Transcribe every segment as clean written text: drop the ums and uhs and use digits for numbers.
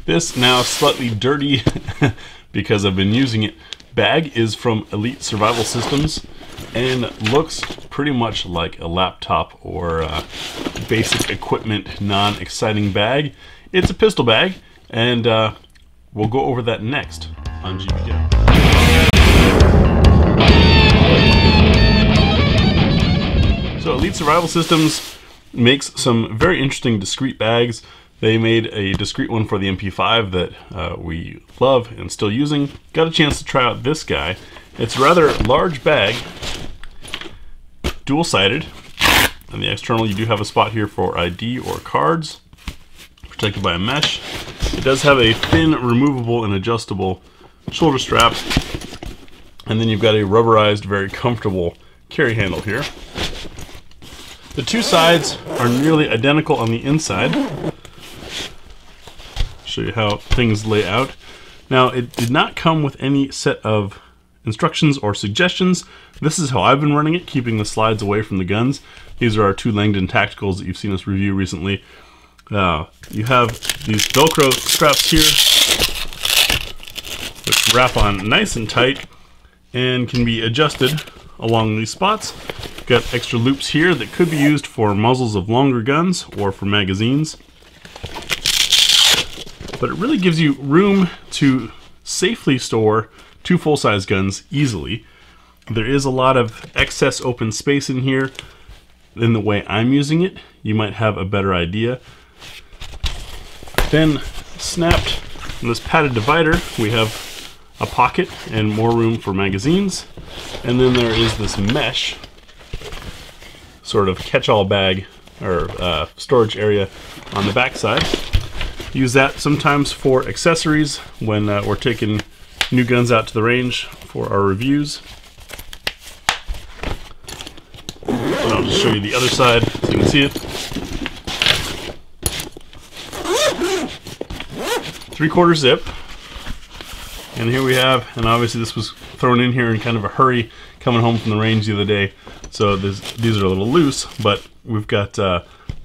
This now slightly dirty because I've been using it. Bag is from Elite Survival Systems and looks pretty much like a laptop or basic equipment, non-exciting bag. It's a pistol bag, and we'll go over that next on GBGuns. So Elite Survival Systems makes some very interesting discreet bags. They made a discreet one for the MP5 that we love and still using. Got a chance to try out this guy. It's a rather large bag, dual-sided. On the external, you do have a spot here for ID or cards, protected by a mesh. It does have a thin, removable, and adjustable shoulder strap. And then you've got a rubberized, very comfortable carry handle here. The two sides are nearly identical on the inside. Show you how things lay out. Now, it did not come with any set of instructions or suggestions. This is how I've been running it, keeping the slides away from the guns. These are our two Langdon Tacticals that you've seen us review recently. You have these Velcro straps here, which wrap on nice and tight and can be adjusted along these spots. Got extra loops here that could be used for muzzles of longer guns or for magazines. But it really gives you room to safely store two full-size guns easily. There is a lot of excess open space in here. In the way I'm using it, you might have a better idea. Then, snapped on this padded divider, we have a pocket and more room for magazines. And then there is this mesh, sort of catch-all bag or storage area on the back side. Use that sometimes for accessories when we're taking new guns out to the range for our reviews. And I'll just show you the other side so you can see it. 3/4 zip. And here we have, and obviously this was thrown in here in kind of a hurry coming home from the range the other day. So these are a little loose, but we've got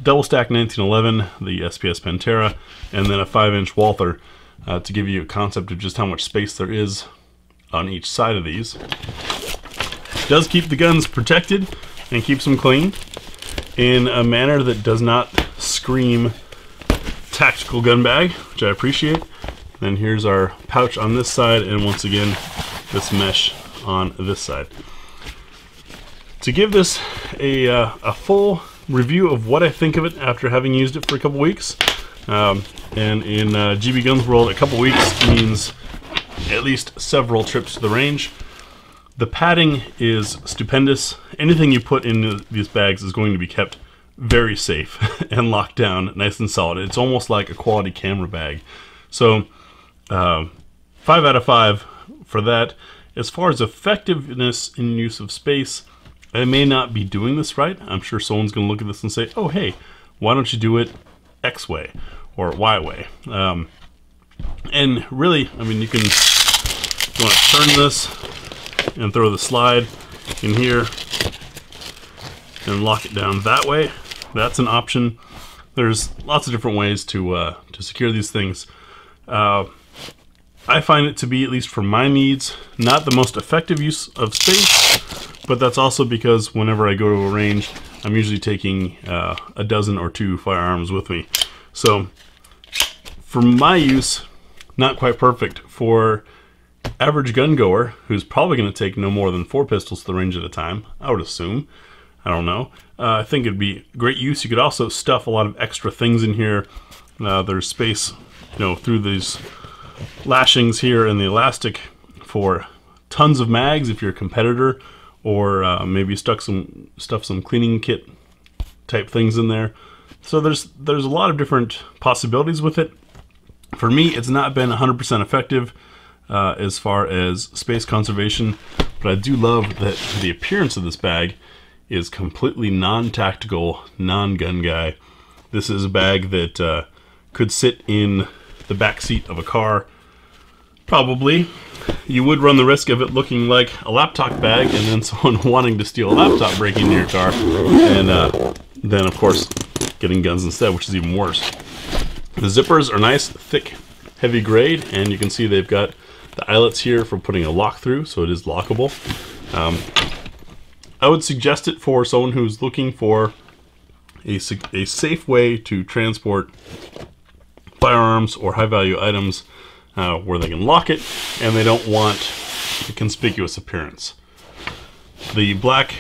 double stack 1911, the SPS Pantera, and then a 5-inch Walther to give you a concept of just how much space there is on each side of these. It does keep the guns protected and keeps them clean in a manner that does not scream tactical gun bag, which I appreciate. Then here's our pouch on this side, and once again, this mesh on this side. To give this a full review of what I think of it after having used it for a couple weeks, and in GBGuns world, a couple weeks means at least several trips to the range. The padding is stupendous. Anything you put in these bags is going to be kept very safe and locked down nice and solid. It's almost like a quality camera bag. So 5 out of 5 for that. As far as effectiveness in use of space, I may not be doing this right. I'm sure someone's going to look at this and say, oh, hey, why don't you do it X way or Y way? And really, I mean, you want to turn this and throw the slide in here and lock it down that way. That's an option. There's lots of different ways to secure these things. I find it to be, at least for my needs, not the most effective use of space, but that's also because whenever I go to a range, I'm usually taking a dozen or two firearms with me. So for my use, not quite perfect. For average gun goer, who's probably going to take no more than 4 pistols to the range at a time, I would assume. I don't know. I think it'd be great use. You could also stuff a lot of extra things in here. There's space, through these lashings here and the elastic for tons of mags if you're a competitor, or maybe stuff some cleaning kit type things in there. So there's a lot of different possibilities with it. For me, it's not been 100% effective as far as space conservation, but I do love that the appearance of this bag is completely non-tactical, non-gun guy. This is a bag that could sit in the back seat of a car. Probably. You would run the risk of it looking like a laptop bag and then someone wanting to steal a laptop breaking into your car, and then of course getting guns instead, which is even worse. The zippers are nice, thick heavy grade, and you can see they've got the eyelets here for putting a lock through, so it is lockable. I would suggest it for someone who's looking for a safe way to transport firearms or high-value items where they can lock it and they don't want a conspicuous appearance. The black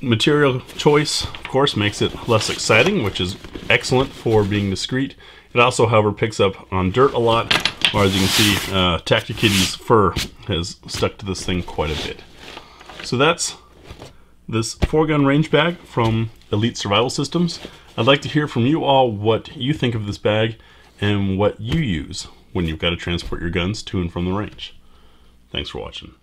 material choice, of course, makes it less exciting, which is excellent for being discreet. It also, however, picks up on dirt a lot, or as you can see, Tactikitty's fur has stuck to this thing quite a bit. So that's this 4-gun range bag from Elite Survival Systems. I'd like to hear from you all what you think of this bag and what you use when you've got to transport your guns to and from the range. Thanks for watching.